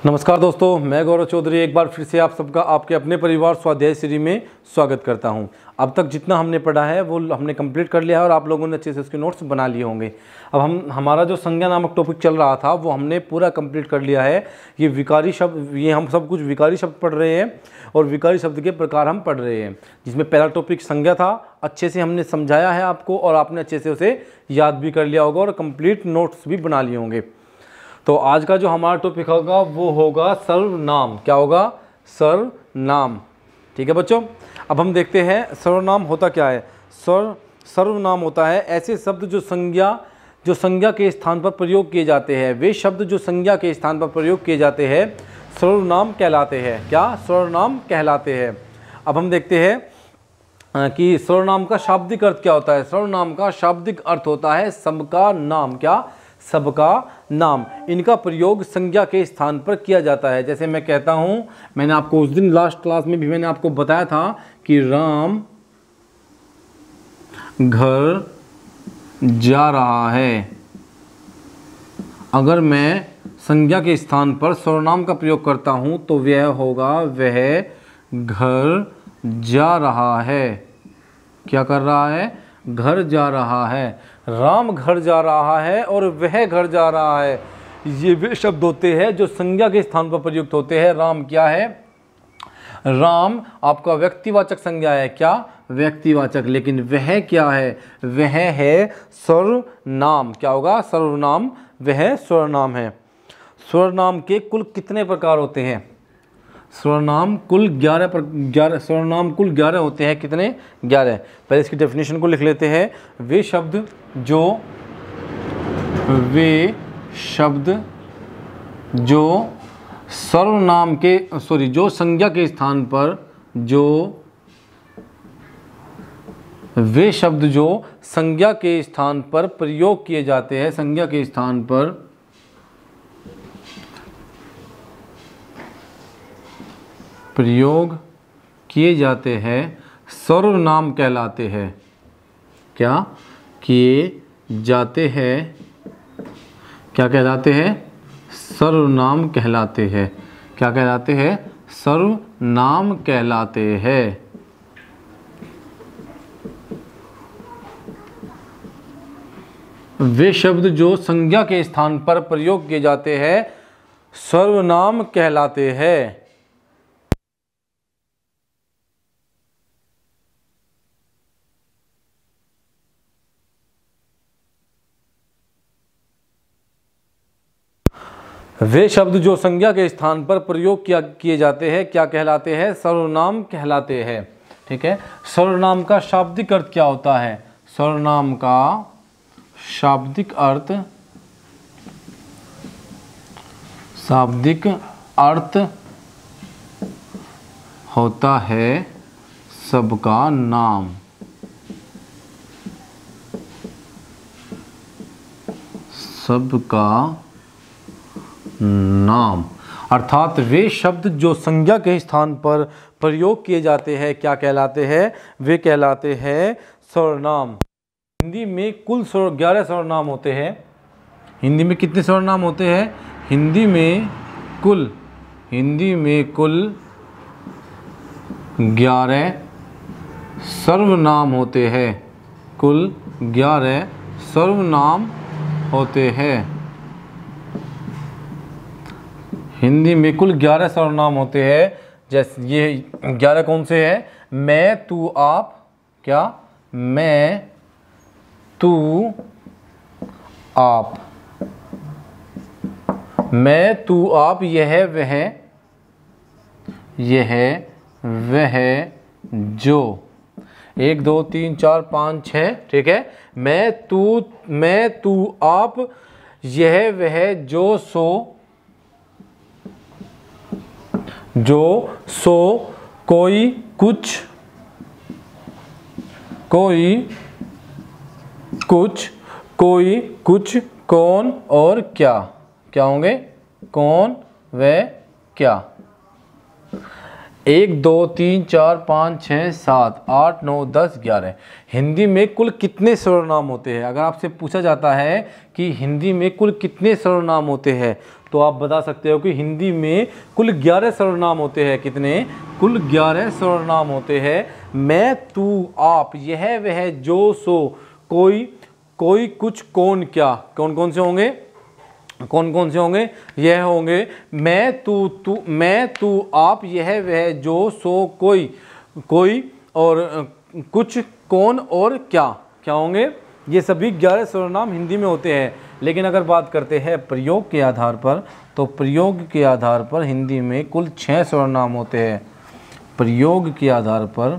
नमस्कार दोस्तों, मैं गौरव चौधरी एक बार फिर से आप सबका आपके अपने परिवार स्वाध्याय श्री में स्वागत करता हूं। अब तक जितना हमने पढ़ा है वो हमने कंप्लीट कर लिया है और आप लोगों ने अच्छे से उसके नोट्स बना लिए होंगे। अब हमारा जो संज्ञा नामक टॉपिक चल रहा था वो हमने पूरा कंप्लीट कर लिया है। ये विकारी शब्द, ये हम सब कुछ विकारी शब्द पढ़ रहे हैं और विकारी शब्द के प्रकार हम पढ़ रहे हैं, जिसमें पहला टॉपिक संज्ञा था। अच्छे से हमने समझाया है आपको और आपने अच्छे से उसे याद भी कर लिया होगा और कंप्लीट नोट्स भी बना लिए होंगे। तो आज का जो हमारा टॉपिक होगा वो होगा सर्वनाम। क्या होगा? सर्वनाम। ठीक है बच्चों, अब हम देखते हैं सर्वनाम होता क्या है। सर्वनाम होता है ऐसे शब्द जो संज्ञा के स्थान पर प्रयोग किए जाते हैं। वे शब्द जो संज्ञा के स्थान पर प्रयोग किए जाते हैं सर्वनाम कहलाते हैं। क्या? सर्वनाम कहलाते हैं। अब हम देखते हैं कि सर्वनाम का शाब्दिक अर्थ क्या होता है। सर्वनाम का शाब्दिक अर्थ होता है सबका नाम। क्या? सबका नाम। इनका प्रयोग संज्ञा के स्थान पर किया जाता है। जैसे मैं कहता हूं, मैंने आपको उस दिन लास्ट क्लास में भी मैंने आपको बताया था कि राम घर जा रहा है। अगर मैं संज्ञा के स्थान पर सर्वनाम का प्रयोग करता हूं तो वह होगा वह घर जा रहा है। क्या कर रहा है? घर जा रहा है। राम घर जा रहा है और वह घर जा रहा है, ये वे शब्द होते हैं जो संज्ञा के स्थान पर प्रयुक्त होते हैं। राम क्या है? राम आपका व्यक्तिवाचक संज्ञा है। क्या? व्यक्तिवाचक। लेकिन वह क्या है? वह है सर्वनाम। क्या होगा? सर्वनाम। वह सर्वनाम है। सर्वनाम के कुल कितने प्रकार होते हैं? सर्वनाम कुल 11 होते हैं। कितने? 11। पहले इसकी डेफिनेशन को लिख लेते हैं। वे शब्द जो सर्वनाम के जो संज्ञा के स्थान पर वे शब्द जो संज्ञा के स्थान पर प्रयोग किए जाते हैं। संज्ञा के स्थान पर प्रयोग किए जाते हैं सर्वनाम कहलाते हैं। क्या किए जाते हैं? क्या कहलाते हैं? सर्वनाम कहलाते हैं। क्या कहलाते हैं? सर्वनाम कहलाते हैं। वे शब्द जो संज्ञा के स्थान पर प्रयोग किए जाते हैं सर्वनाम कहलाते हैं। वे शब्द जो संज्ञा के स्थान पर प्रयोग किए जाते हैं क्या कहलाते हैं? सर्वनाम कहलाते हैं। ठीक है। सर्वनाम का शाब्दिक अर्थ क्या होता है? सर्वनाम का शाब्दिक अर्थ होता है सबका नाम। सबका नाम। अर्थात वे शब्द जो संज्ञा के स्थान पर प्रयोग किए जाते हैं क्या कहलाते हैं? वे कहलाते हैं सर्वनाम। हिंदी में कुल 11 सर्वनाम होते हैं। हिंदी में कितने सर्वनाम होते हैं? हिंदी में कुल 11 सर्वनाम होते हैं। कुल 11 सर्वनाम होते हैं। हिंदी में कुल 11 सर्वनाम होते हैं। जैसे ये 11 कौन से हैं? मैं, तू, आप। क्या? मैं, तू, आप। मैं, तू, आप, यह, वह, जो। 1 2 3 4 5 6। ठीक है। मैं, तू, आप, यह, वह, जो, सो, कोई, कुछ, कौन और क्या। क्या होंगे? कौन व क्या। 1 2 3 4 5 6 7 8 9 10 11। हिंदी में कुल कितने सर्वनाम होते हैं? अगर आपसे पूछा जाता है कि हिंदी में कुल कितने सर्वनाम होते हैं तो आप बता सकते हो कि हिंदी में कुल 11 सर्वनाम होते हैं। कितने? कुल 11 सर्वनाम होते हैं। मैं, तू, आप, यह, वह, जो, सो, कोई, कोई, कुछ, कौन, क्या। कौन कौन से होंगे? कौन कौन से होंगे? यह होंगे मैं, तू, आप, यह, वह, जो, सो, कोई, कोई और कुछ, कौन और क्या। क्या होंगे? ये सभी 11 सर्वनाम हिंदी में होते हैं। लेकिन अगर बात करते हैं प्रयोग के आधार पर, तो प्रयोग के आधार पर हिंदी में कुल 6 सर्वनाम होते हैं। प्रयोग के आधार पर,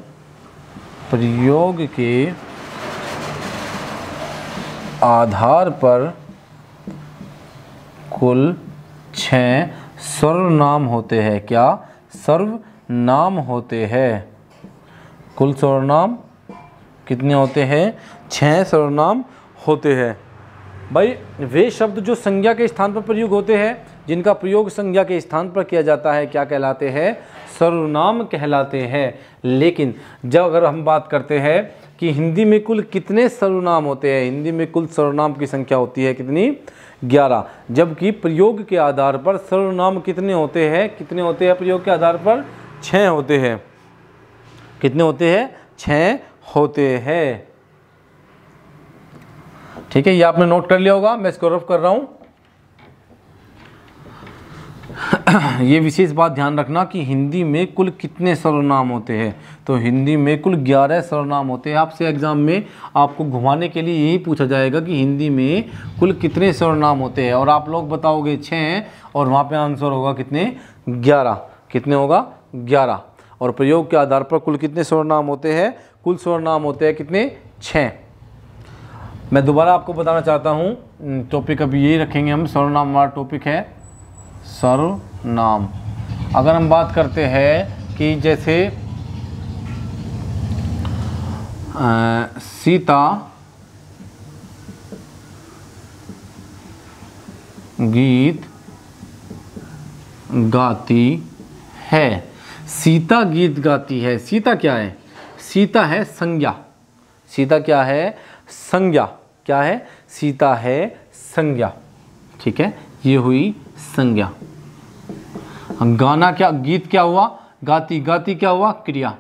प्रयोग के आधार पर कुल 6 सर्वनाम होते हैं। क्या? सर्वनाम होते हैं। कुल सर्वनाम कितने होते हैं? 6 सर्वनाम होते हैं। भाई वे शब्द जो संज्ञा के स्थान पर प्रयोग होते हैं, जिनका प्रयोग संज्ञा के स्थान पर किया जाता है, क्या कहलाते हैं? सर्वनाम कहलाते हैं। लेकिन जब अगर हम बात करते हैं कि हिंदी में कुल कितने सर्वनाम होते हैं, हिंदी में कुल सर्वनाम की संख्या होती है कितनी? 11। जबकि प्रयोग के आधार पर सर्वनाम कितने होते हैं? कितने होते हैं प्रयोग के आधार पर? 6 होते हैं। कितने होते हैं? 6 होते हैं। ठीक है, ये आपने नोट कर लिया होगा, मैं इसको रफ कर रहा हूं। ये विशेष बात ध्यान रखना कि हिंदी में कुल कितने सर्वनाम होते हैं। तो हिंदी में कुल 11 सर्वनाम होते हैं। आपसे एग्जाम में आपको घुमाने के लिए यही पूछा जाएगा कि हिंदी में कुल कितने सर्वनाम होते हैं, और आप लोग बताओगे 6 और वहाँ पे आंसर होगा कितने? 11। कितने होगा? 11। और प्रयोग के आधार पर कुल कितने सर्वनाम होते हैं? कुल सर्वनाम होते हैं कितने? 6। मैं दोबारा आपको बताना चाहता हूँ, टॉपिक अभी यही रखेंगे हम। सर्वनाम हमारा टॉपिक है सर्वनाम। अगर हम बात करते हैं कि जैसे सीता गीत गाती है। सीता गीत गाती है। सीता क्या है? सीता है संज्ञा। सीता क्या है? संज्ञा। क्या है? सीता है संज्ञा। ठीक है, ये हुई संज्ञा। गाना क्या? गीत क्या हुआ? गाती। गाती क्या हुआ? क्रिया।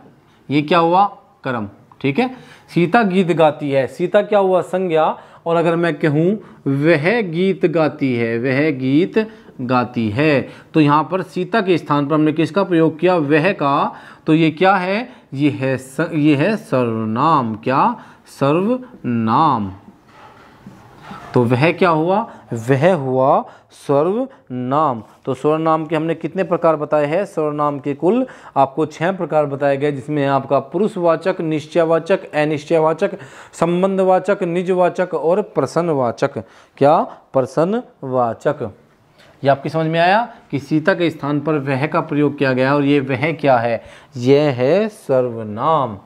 ये क्या हुआ? कर्म। ठीक है, सीता गीत गाती है। सीता क्या हुआ? संज्ञा। और अगर मैं कहूँ वह गीत गाती है, वह गीत गाती है, तो यहाँ पर सीता के स्थान पर हमने किसका प्रयोग किया? वह का। तो ये क्या है? ये है सर्वनाम। क्या? सर्वनाम। तो वह क्या हुआ? वह हुआ सर्वनाम। तो सर्वनाम के हमने कितने प्रकार बताए हैं? सर्वनाम के कुल आपको 6 प्रकार बताए गए, जिसमें आपका पुरुषवाचक, निश्चयवाचक, अनिश्चयवाचक, संबंधवाचक, निजवाचक और प्रश्नवाचक। क्या? प्रश्नवाचक। ये आपकी समझ में आया कि सीता के स्थान पर वह का प्रयोग किया गया, और ये वह क्या है? यह है सर्वनाम।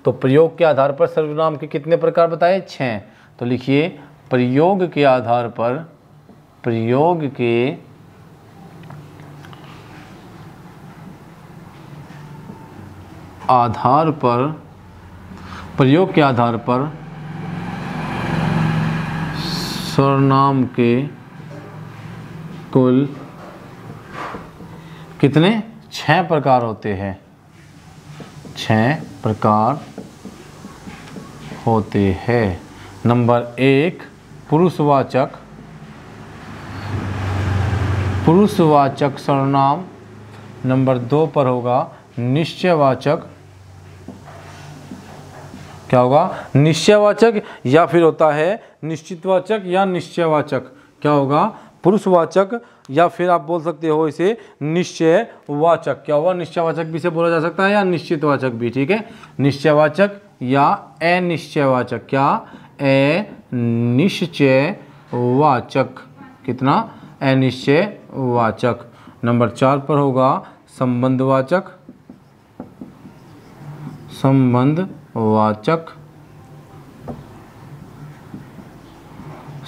तो प्रयोग के आधार पर सर्वनाम के कितने प्रकार बताए? 6। तो लिखिए, प्रयोग के आधार पर, प्रयोग के आधार पर, प्रयोग के आधार पर सर्वनाम के कुल कितने? 6 प्रकार होते हैं। 6 प्रकार होते हैं। नंबर 1 पुरुषवाचक, पुरुषवाचक सर्वनाम। नंबर 2 पर होगा निश्चयवाचक। क्या होगा? निश्चयवाचक, या फिर होता है निश्चितवाचक या निश्चयवाचक। क्या होगा? पुरुषवाचक, या फिर आप बोल सकते हो इसे निश्चयवाचक। क्या होगा? निश्चयवाचक भी से बोला जा सकता है या निश्चितवाचक भी। ठीक है, निश्चयवाचक या अनिश्चयवाचक। क्या? अनिश्चयवाचक। कितना? अनिश्चयवाचक। नंबर 4 पर होगा संबंधवाचक, संबंधवाचक,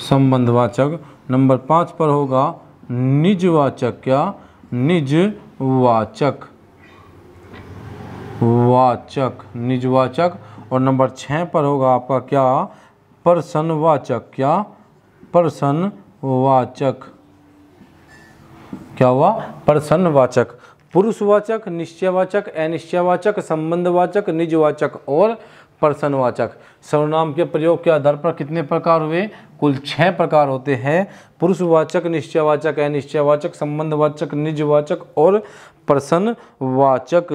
संबंधवाचक। नंबर 5 पर होगा निजवाचक। क्या? निजवाचक। वाचक, निजवाचक। और नंबर 6 पर होगा आपका क्या, प्रश्नवाचक। क्या, प्रश्नवाचक। क्या हुआ, प्रश्नवाचक। पुरुषवाचक, निश्चयवाचक, अनिश्चयवाचक, संबंधवाचक, निजवाचक और प्रश्नवाचक। सर्वनाम के प्रयोग के आधार पर कितने प्रकार हुए, कुल 6 प्रकार होते हैं। पुरुषवाचक, निश्चयवाचक, अनिश्चयवाचक, संबंधवाचक, निजवाचक और प्रश्नवाचक।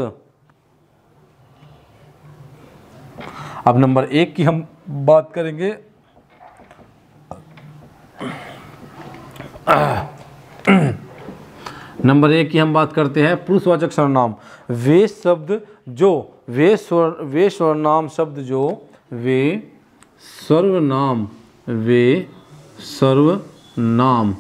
अब नंबर 1 की हम बात करेंगे। नंबर 1 की हम बात करते हैं, पुरुषवाचक सर्वनाम। वे शब्द जो, वे सर्वनाम शब्द जो, वे सर्वनाम, वे सर्वनाम।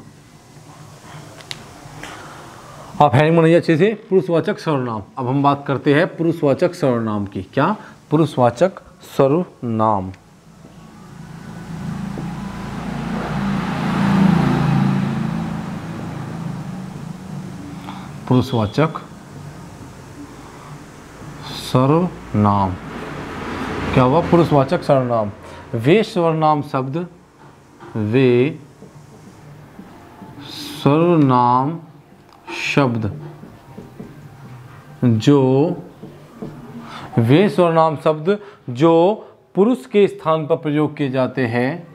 आप हेडिंग बनाइए अच्छे से, पुरुषवाचक सर्वनाम। अब हम बात करते हैं पुरुषवाचक सर्वनाम की। क्या, पुरुषवाचक सर्वनाम। पुरुषवाचक सर्वनाम। क्या हुआ, पुरुषवाचक सर्वनाम। वे सर्वनाम शब्द, वे सर्वनाम शब्द जो, वे सर्वनाम शब्द जो पुरुष के स्थान पर प्रयोग किए जाते हैं,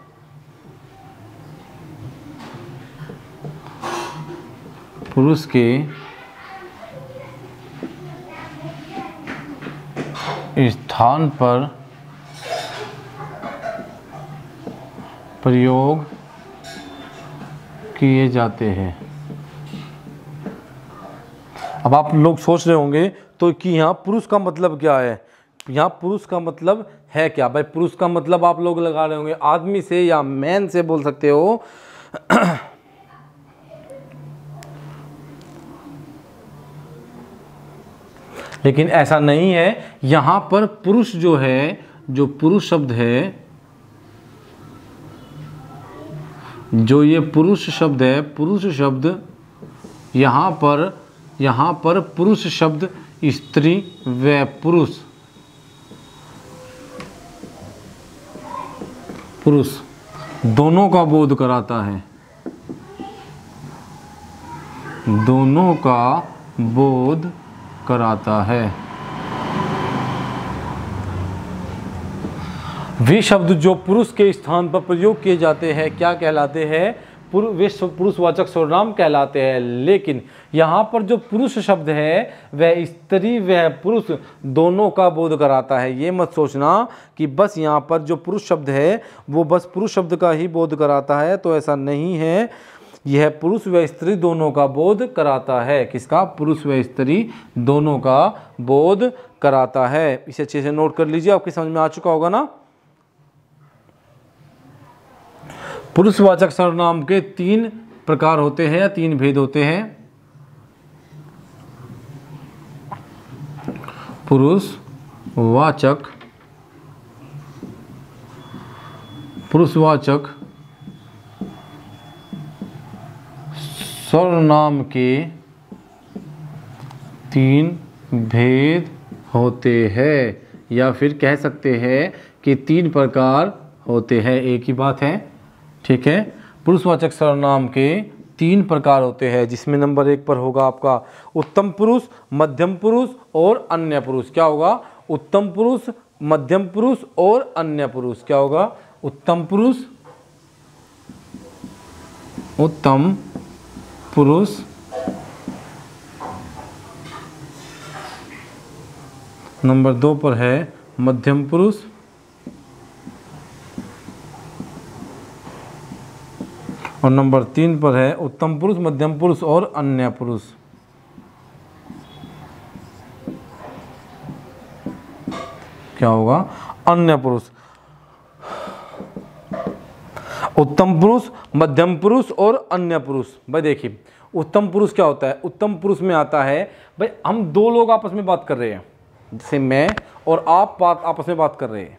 पुरुष के स्थान पर प्रयोग किए जाते हैं। अब आप लोग सोच रहे होंगे तो कि यहाँ पुरुष का मतलब क्या है, यहाँ पुरुष का मतलब है क्या। भाई पुरुष का मतलब आप लोग लगा रहे होंगे आदमी से या मैन से बोल सकते हो। लेकिन ऐसा नहीं है। यहाँ पर पुरुष जो है, जो पुरुष शब्द है, जो ये पुरुष शब्द है, पुरुष शब्द यहाँ पर पुरुष शब्द स्त्री व पुरुष, पुरुष दोनों का बोध कराता है, दोनों का बोध कराता है। वे शब्द जो पुरुष के स्थान पर प्रयोग किए जाते हैं क्या कहलाते हैं, वे पुरुषवाचक सर्वनाम कहलाते हैं। लेकिन यहाँ पर जो पुरुष शब्द है वह स्त्री व पुरुष दोनों का बोध कराता है। ये मत सोचना कि बस यहाँ पर जो पुरुष शब्द है वो बस पुरुष शब्द का ही बोध कराता है, तो ऐसा नहीं है। यह पुरुष व स्त्री दोनों का बोध कराता है। किसका, पुरुष व स्त्री दोनों का बोध कराता है। इसे अच्छे से नोट कर लीजिए, आपकी समझ में आ चुका होगा ना। पुरुषवाचक सर्वनाम के 3 प्रकार होते हैं या 3 भेद होते हैं। पुरुषवाचक सर्वनाम के 3 भेद होते हैं, या फिर कह सकते हैं कि 3 प्रकार होते हैं। एक ही बात है, ठीक है। पुरुषवाचक सर्वनाम के 3 प्रकार होते हैं, जिसमें नंबर 1 पर होगा आपका उत्तम पुरुष, मध्यम पुरुष और अन्य पुरुष। क्या होगा, उत्तम पुरुष, मध्यम पुरुष और अन्य पुरुष। क्या होगा, उत्तम पुरुष, उत्तम पुरुष, नंबर 2 पर है मध्यम पुरुष, और नंबर 3 पर है उत्तम पुरुष, मध्यम पुरुष और अन्य पुरुष। क्या होगा, अन्य पुरुष। उत्तम पुरुष, मध्यम पुरुष और अन्य पुरुष। भाई देखिए उत्तम पुरुष क्या होता है, उत्तम पुरुष में आता है भाई हम 2 लोग आपस में बात कर रहे हैं, जैसे मैं और आप आपस में बात कर रहे हैं।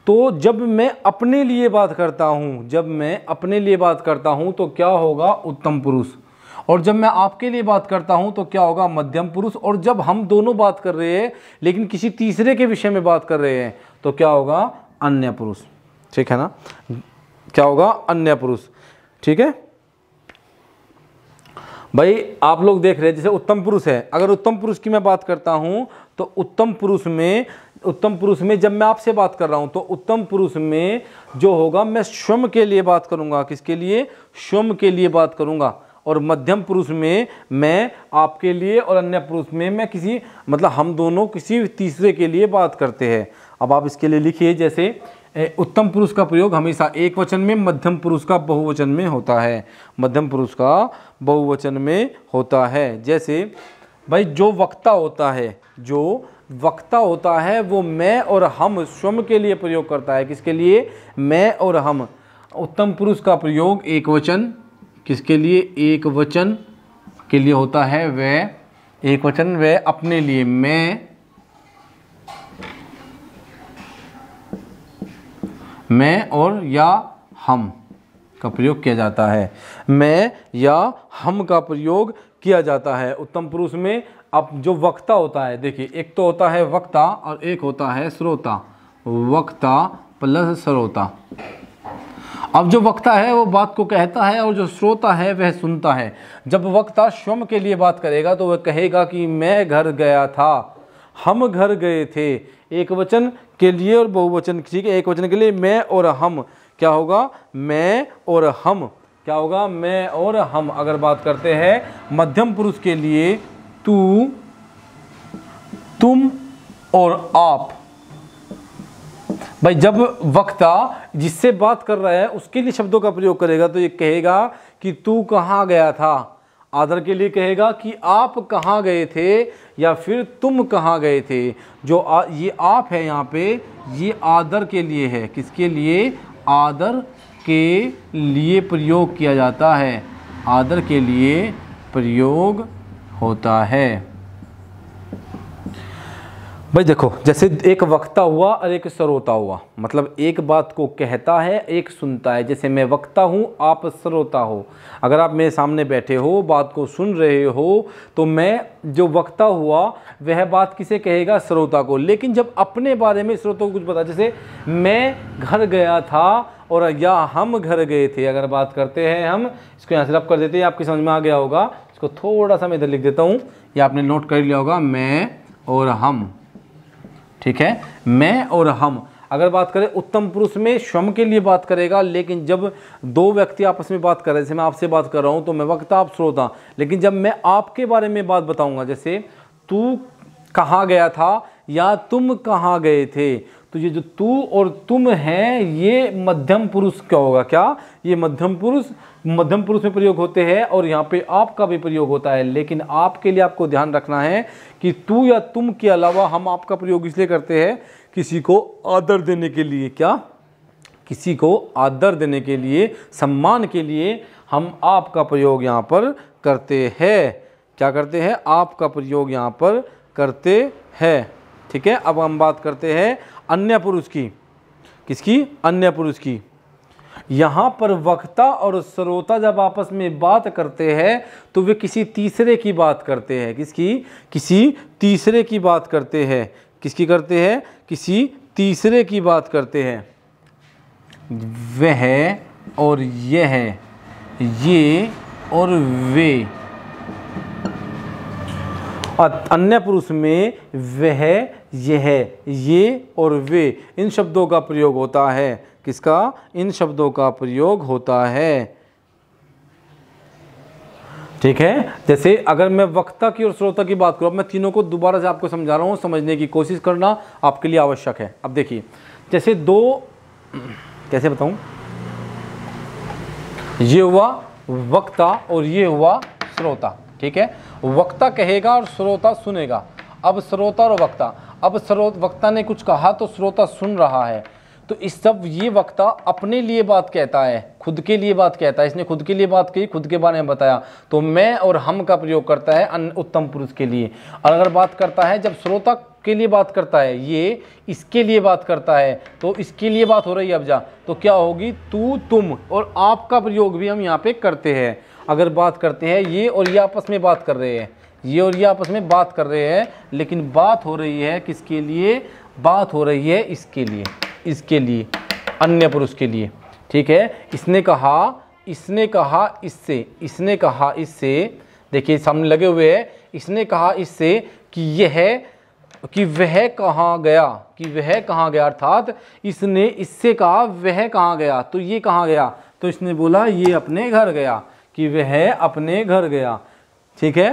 तो जब मैं अपने लिए बात करता हूं, जब मैं अपने लिए बात करता हूं तो क्या होगा, उत्तम पुरुष। और जब मैं आपके लिए बात करता हूं तो क्या होगा, मध्यम पुरुष। और जब हम दोनों बात कर रहे हैं लेकिन किसी तीसरे के विषय में बात कर रहे हैं तो क्या होगा, अन्य पुरुष। ठीक है ना, क्या होगा, अन्य पुरुष। ठीक है भाई, आप लोग देख रहे हैं जैसे उत्तम पुरुष है, अगर उत्तम पुरुष की मैं बात करता हूं तो उत्तम पुरुष में जब मैं आपसे बात कर रहा हूं तो उत्तम पुरुष में जो होगा, मैं स्वयं के लिए बात करूंगा। किसके लिए, स्वयं के लिए बात करूंगा। और मध्यम पुरुष में मैं आपके लिए, और अन्य पुरुष में मैं किसी, मतलब हम दोनों किसी तीसरे के लिए बात करते हैं। अब आप इसके लिए लिखिए, जैसे उत्तम पुरुष का प्रयोग हमेशा एक वचन में, मध्यम पुरुष का बहुवचन में होता है। मध्यम पुरुष का बहुवचन में होता है। जैसे भाई जो वक्ता होता है वो मैं और हम स्वयं के लिए प्रयोग करता है। किसके लिए, मैं और हम। उत्तम पुरुष का प्रयोग एक वचन, किसके लिए, एक वचन के लिए होता है। वह एक वचन, वह अपने लिए, मैं और या हम का प्रयोग किया जाता है। मैं या हम का प्रयोग किया जाता है उत्तम पुरुष में। अब जो वक्ता होता है, देखिए एक तो होता है वक्ता और एक होता है श्रोता। वक्ता प्लस श्रोता। अब जो वक्ता है वो बात को कहता है और जो श्रोता है वह सुनता है। जब वक्ता स्वयं के लिए बात करेगा तो वह कहेगा कि मैं घर गया था, हम घर गए थे। एक वचन के लिए और बहुवचन, ठीक है, एक वचन के लिए मैं और हम, क्या होगा, मैं और हम, क्या होगा, मैं और हम। अगर बात करते हैं मध्यम पुरुष के लिए, तू, तुम और आप। भाई जब वक्ता जिससे बात कर रहा है उसके लिए शब्दों का प्रयोग करेगा तो ये कहेगा कि तू कहाँ गया था। आदर के लिए कहेगा कि आप कहाँ गए थे, या फिर तुम कहाँ गए थे। जो ये आप है यहाँ पे, ये आदर के लिए है। किसके लिए, आदर के लिए प्रयोग किया जाता है। आदर के लिए प्रयोग होता है। भाई देखो, जैसे एक वक्ता हुआ और एक श्रोता हुआ, मतलब एक बात को कहता है, एक सुनता है। जैसे मैं वक्ता हूँ, आप श्रोता हो। अगर आप मेरे सामने बैठे हो, बात को सुन रहे हो, तो मैं जो वक्ता हुआ वह बात किसे कहेगा, श्रोता को। लेकिन जब अपने बारे में श्रोता को कुछ बता, जैसे मैं घर गया था और या हम घर गए थे, अगर बात करते हैं हम, इसको यहाँ से रब कर देते हैं, आपकी समझ में आ गया होगा। इसको थोड़ा सा मैं इधर लिख देता हूँ, या आपने नोट कर लिया होगा, मैं और हम। ठीक है, मैं और हम। अगर बात करें उत्तम पुरुष में स्वयं के लिए बात करेगा, लेकिन जब दो व्यक्ति आपस में बात कर रहे हैं, जैसे मैं आपसे बात कर रहा हूं तो मैं वक्ता, आप श्रोता। लेकिन जब मैं आपके बारे में बात बताऊंगा, जैसे तू कहाँ गया था या तुम कहाँ गए थे, तो ये जो तू और तुम है ये मध्यम पुरुष क्या होगा, क्या ये मध्यम पुरुष में प्रयोग होते हैं। और यहाँ पे आप का भी प्रयोग होता है। लेकिन आपके लिए आपको ध्यान रखना है कि तू या तुम के अलावा हम आपका प्रयोग इसलिए करते हैं किसी को आदर देने के लिए। क्या, किसी को आदर देने के लिए, सम्मान के लिए हम आपका प्रयोग यहाँ पर करते हैं। क्या करते हैं, आपका प्रयोग यहाँ पर करते हैं। ठीक है, अब हम बात करते हैं अन्य पुरुष की। किसकी, अन्य पुरुष की। यहाँ पर वक्ता और श्रोता जब आपस में बात करते हैं तो वे किसी तीसरे की बात करते हैं। किसकी, किसी तीसरे की बात करते हैं। किसकी करते हैं, किसी तीसरे की बात करते हैं। वह और यह, ये और वे। अन्य पुरुष में वह, यह, ये और वे, इन शब्दों का प्रयोग होता है। किसका, इन शब्दों का प्रयोग होता है। ठीक है, जैसे अगर मैं वक्ता की और श्रोता की बात करूँ, मैं तीनों को दोबारा से आपको समझा रहा हूँ, समझने की कोशिश करना आपके लिए आवश्यक है। अब देखिए, जैसे दो, कैसे बताऊँ, ये हुआ वक्ता और ये हुआ श्रोता। ठीक है, वक्ता कहेगा और श्रोता सुनेगा। अब श्रोता और वक्ता, अब वक्ता ने कुछ कहा तो श्रोता सुन रहा है, तो इस सब ये वक्ता अपने लिए बात कहता है, खुद के लिए बात कहता है। इसने खुद के लिए बात की, खुद के बारे में बताया, तो मैं और हम का प्रयोग करता है उत्तम पुरुष के लिए। और अगर बात करता है जब श्रोता इसके लिए बात करता है, ये इसके लिए बात करता है, तो इसके लिए बात हो रही है। अब जा तो क्या होगी, तू, तुम और आप का प्रयोग भी हम यहाँ पे करते हैं। अगर बात करते हैं ये और ये आपस में बात कर रहे हैं, ये और ये आपस में बात कर रहे हैं, लेकिन बात हो रही है किसके लिए, बात हो रही है इसके लिए, इसके लिए, अन्य पुरुष के लिए। ठीक है, इसने कहा इससे, इसने कहा इससे, देखिए सामने लगे हुए हैं, इसने कहा इससे कि वह कहाँ गया, कि वह कहाँ गया, अर्थात इसने इससे कहा वह कहाँ गया, तो ये कहाँ गया, तो इसने बोला ये अपने घर गया, कि वह अपने घर गया। ठीक है,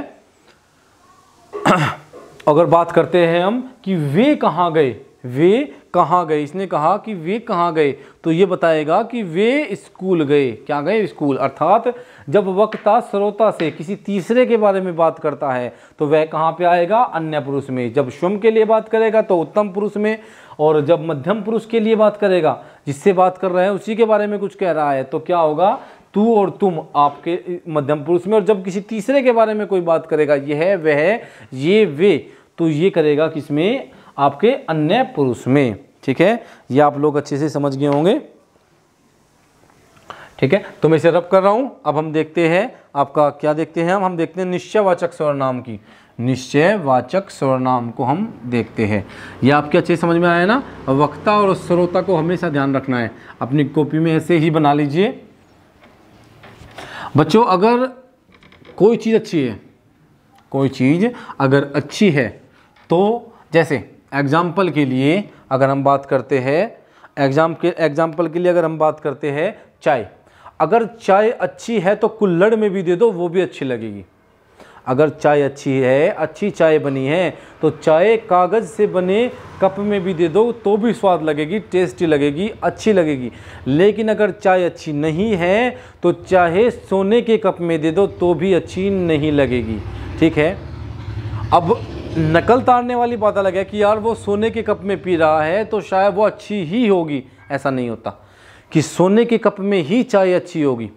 अगर बात करते हैं हम कि वे कहाँ गए, वे कहाँ गए, इसने कहा कि वे कहाँ गए, तो ये बताएगा कि वे स्कूल गए। क्या गए, स्कूल। अर्थात जब वक्ता श्रोता से किसी तीसरे के बारे में बात करता है तो वह कहाँ पे आएगा, अन्य पुरुष में। जब स्वयं के लिए बात करेगा तो उत्तम पुरुष में, और जब मध्यम पुरुष के लिए बात करेगा, जिससे बात कर रहा है उसी के बारे में कुछ कह रहा है, तो क्या होगा, तू और तुम आपके मध्यम पुरुष में। और जब किसी तीसरे के बारे में कोई बात करेगा, यह, वह, ये, वे, तो ये करेगा किसमें, आपके अन्य पुरुष में। ठीक है, ये आप लोग अच्छे से समझ गए होंगे। ठीक है, तो मैं इसे रब कर रहा हूं। अब हम देखते हैं आपका क्या देखते हैं, हम देखते हैं निश्चयवाचक सर्वनाम की, निश्चयवाचक सर्वनाम को हम देखते हैं। ये आपके अच्छे समझ में आया ना। वक्ता और श्रोता को हमेशा ध्यान रखना है, अपनी कॉपी में ऐसे ही बना लीजिए बच्चों। अगर कोई चीज़ अच्छी है, कोई चीज़ अगर अच्छी है, तो जैसे एग्जाम्पल के लिए अगर हम बात करते हैं, एग्जाम्पल के लिए अगर हम बात करते हैं चाय, अगर चाय अच्छी है तो कुल्हड़ में भी दे दो वो भी अच्छी लगेगी। अगर चाय अच्छी है, अच्छी चाय बनी है, तो चाय कागज़ से बने कप में भी दे दो तो भी स्वाद लगेगी, टेस्टी लगेगी, अच्छी लगेगी। लेकिन अगर चाय अच्छी नहीं है तो चाहे सोने के कप में दे दो तो भी अच्छी नहीं लगेगी। ठीक है, अब नकल तारने वाली बात अलग है कि यार वो सोने के कप में पी रहा है तो शायद वो अच्छी ही होगी। ऐसा नहीं होता कि सोने के कप में ही चाय अच्छी होगी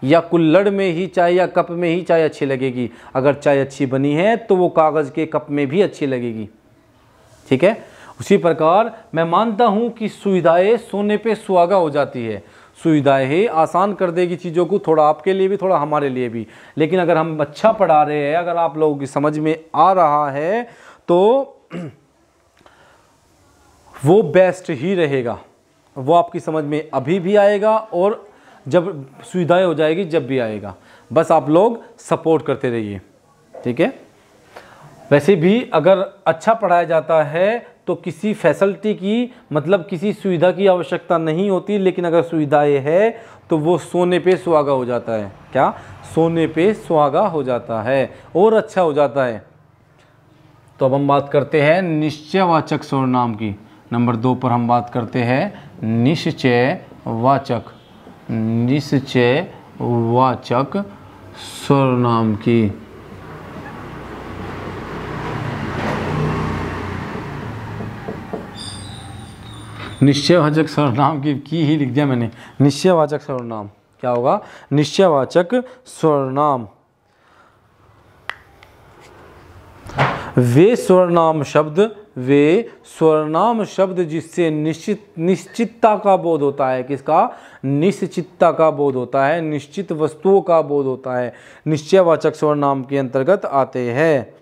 या कुल्हड़ में ही चाय या कप में ही चाय अच्छी लगेगी। अगर चाय अच्छी बनी है तो वो कागज़ के कप में भी अच्छी लगेगी। ठीक है, उसी प्रकार मैं मानता हूँ कि सुविधाएं सोने पे सुहागा हो जाती है। सुविधाएं आसान कर देगी चीज़ों को, थोड़ा आपके लिए भी, थोड़ा हमारे लिए भी। लेकिन अगर हम अच्छा पढ़ा रहे हैं, अगर आप लोगों की समझ में आ रहा है तो वो बेस्ट ही रहेगा। वो आपकी समझ में अभी भी आएगा और जब सुविधाएं हो जाएगी जब भी आएगा। बस आप लोग सपोर्ट करते रहिए। ठीक है, वैसे भी अगर अच्छा पढ़ाया जाता है तो किसी फैसिलिटी की, मतलब किसी सुविधा की आवश्यकता नहीं होती। लेकिन अगर सुविधाएं है तो वो सोने पे सुहागा हो जाता है। क्या, सोने पे सुहागा हो जाता है और अच्छा हो जाता है। तो अब हम बात करते हैं निश्चयवाचक सर्वनाम की। नंबर 2 पर हम बात करते हैं निश्चयवाचक, निश्चयवाचक सर्वनाम की। निश्चयवाचक सर्वनाम की ही लिख दिया मैंने। निश्चयवाचक सर्वनाम क्या होगा, निश्चयवाचक सर्वनाम वे सर्वनाम शब्द जिससे निश्चितता का बोध होता है। किसका, निश्चितता का बोध होता है, निश्चित वस्तुओं का बोध होता है, निश्चयवाचक सर्वनाम के अंतर्गत आते हैं।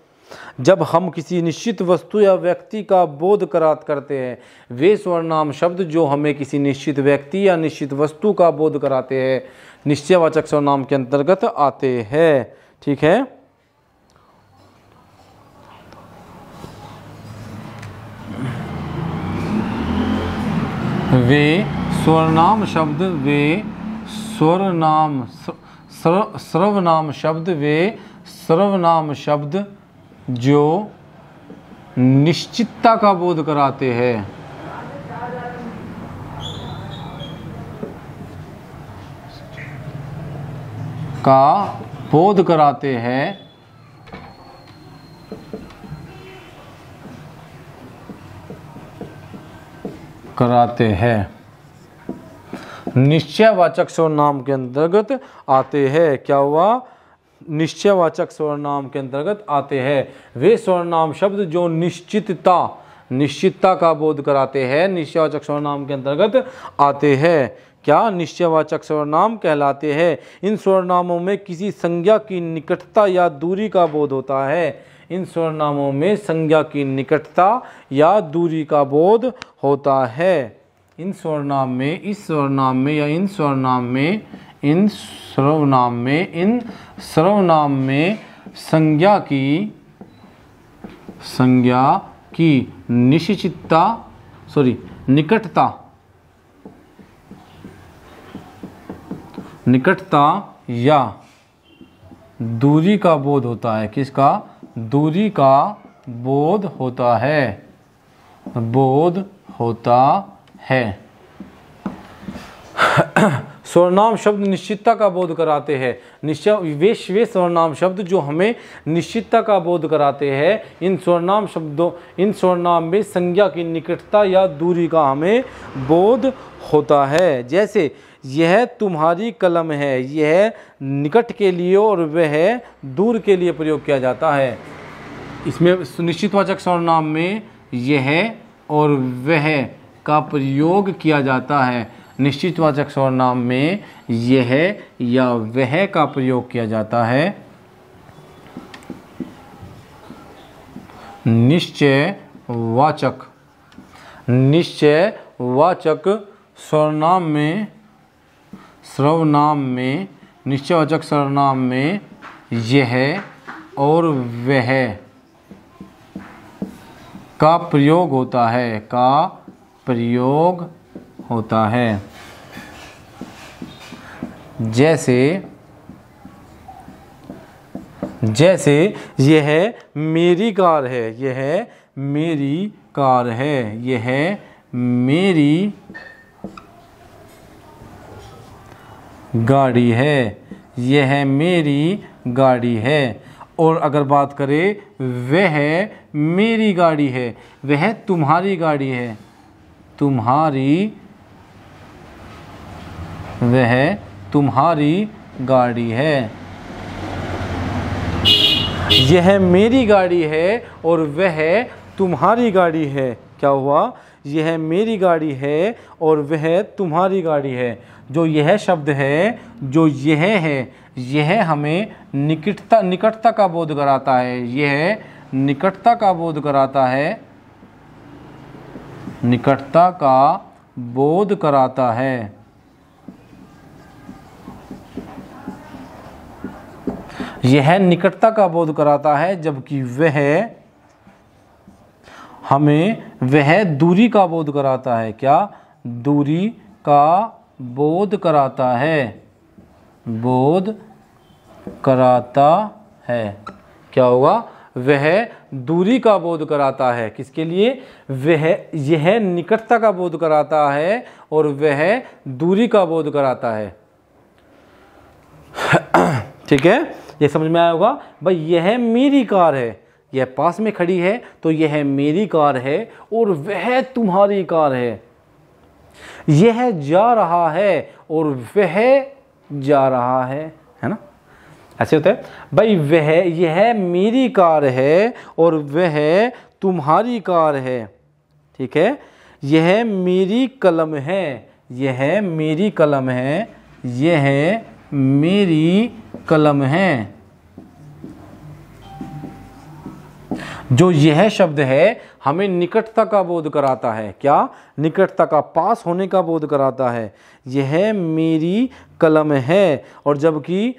जब हम किसी निश्चित वस्तु या व्यक्ति का बोध करते हैं, वे सर्वनाम शब्द जो हमें किसी निश्चित व्यक्ति या निश्चित वस्तु का बोध कराते हैं, निश्चयवाचक सर्वनाम के अंतर्गत आते हैं। ठीक है, वे सर्वनाम शब्द, वे सर्वनाम शब्द, वे सर्वनाम शब्द जो निश्चितता का बोध कराते हैं, का बोध कराते हैं, निश्चयवाचक सर्वनाम के अंतर्गत आते हैं। क्या हुआ, निश्चयवाचक सर्वनाम के अंतर्गत आते हैं। वे सर्वनाम शब्द जो निश्चितता का बोध कराते हैं निश्चयवाचक सर्वनाम के अंतर्गत आते हैं। क्या? निश्चयवाचक सर्वनाम कहलाते हैं। इन सर्वनामों में किसी संज्ञा की निकटता या दूरी का बोध होता है। इन सर्वनामों में संज्ञा की निकटता या दूरी का बोध होता है। इन सर्वनाम में संज्ञा की निकटता या दूरी का बोध होता है। किसका? दूरी का बोध होता है। सर्वनाम शब्द निश्चितता का बोध कराते हैं। वे सर्वनाम शब्द जो हमें निश्चितता का बोध कराते हैं। इन सर्वनाम में संज्ञा की निकटता या दूरी का हमें बोध होता है। जैसे यह तुम्हारी कलम है, यह निकट के लिए और वह दूर के लिए प्रयोग किया जाता है। इसमें निश्चितवाचक सर्वनाम में यह और वह का प्रयोग किया जाता है। निश्चितवाचक सर्वनाम में यह या वह का प्रयोग किया जाता है। निश्चयवाचक निश्चयवाचक सर्वनाम में यह और वह का प्रयोग होता है। जैसे यह मेरी कार है, यह मेरी गाड़ी है, यह मेरी गाड़ी है। और अगर बात करें वह मेरी गाड़ी है, वह तुम्हारी गाड़ी है, वह तुम्हारी गाड़ी है। यह मेरी गाड़ी है और वह तुम्हारी गाड़ी है। क्या हुआ? यह मेरी गाड़ी है और वह तुम्हारी गाड़ी है। जो यह शब्द है, जो यह है, यह हमें निकटता का बोध कराता है। यह निकटता का बोध कराता है। यह निकटता का बोध कराता है, जबकि वह हमें वह दूरी का बोध कराता है। क्या? दूरी का बोध कराता है। क्या होगा? वह दूरी का बोध कराता है। किसके लिए? यह निकटता का बोध कराता है और वह दूरी का बोध कराता है। ठीक है, ये समझ में आया होगा भाई। यह मेरी कार है, यह पास में खड़ी है तो यह मेरी कार है और वह तुम्हारी कार है। यह जा रहा है और वह जा रहा है ना? ऐसे होता है भाई। यह मेरी कार है और वह तुम्हारी कार है। ठीक है। यह मेरी कलम है, यह मेरी कलम है, यह मेरी कलम है। जो यह शब्द है हमें निकटता का बोध कराता है। क्या? निकटता का, पास होने का बोध कराता है। यह मेरी कलम है। और जबकि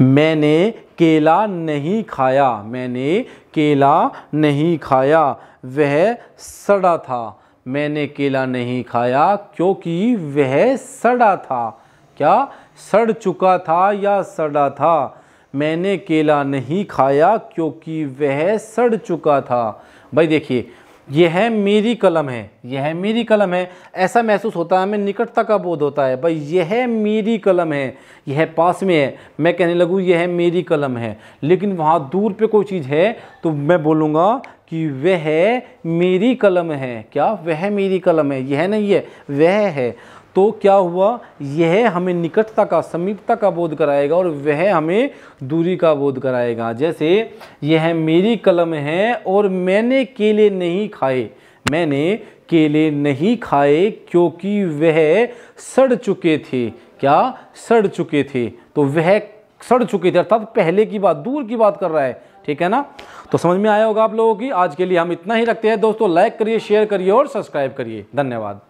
मैंने केला नहीं खाया, मैंने केला नहीं खाया, वह सड़ा था। मैंने केला नहीं खाया क्योंकि वह सड़ा था। क्या? सड़ चुका था या सड़ा था। मैंने केला नहीं खाया क्योंकि वह सड़ चुका था। भाई देखिए, यह मेरी कलम है, यह मेरी कलम है, ऐसा महसूस होता है, हमें निकटता का बोध होता है। भाई यह मेरी कलम है, यह पास में है, मैं कहने लगूँ यह मेरी कलम है, लेकिन वहाँ दूर पे कोई चीज़ है तो मैं बोलूँगा कि वह मेरी कलम है। क्या? वह मेरी कलम है, यह नहीं है, वह है। तो क्या हुआ, यह हमें निकटता का, समीपता का बोध कराएगा और वह हमें दूरी का बोध कराएगा। जैसे यह मेरी कलम है और मैंने केले नहीं खाए, मैंने केले नहीं खाए क्योंकि वह सड़ चुके थे। क्या? सड़ चुके थे। तो वह सड़ चुके थे अर्थात पहले की बात, दूर की बात कर रहा है। ठीक है ना? तो समझ में आया होगा आप लोगों की। आज के लिए हम इतना ही रखते हैं दोस्तों। लाइक करिए, शेयर करिए और सब्सक्राइब करिए। धन्यवाद।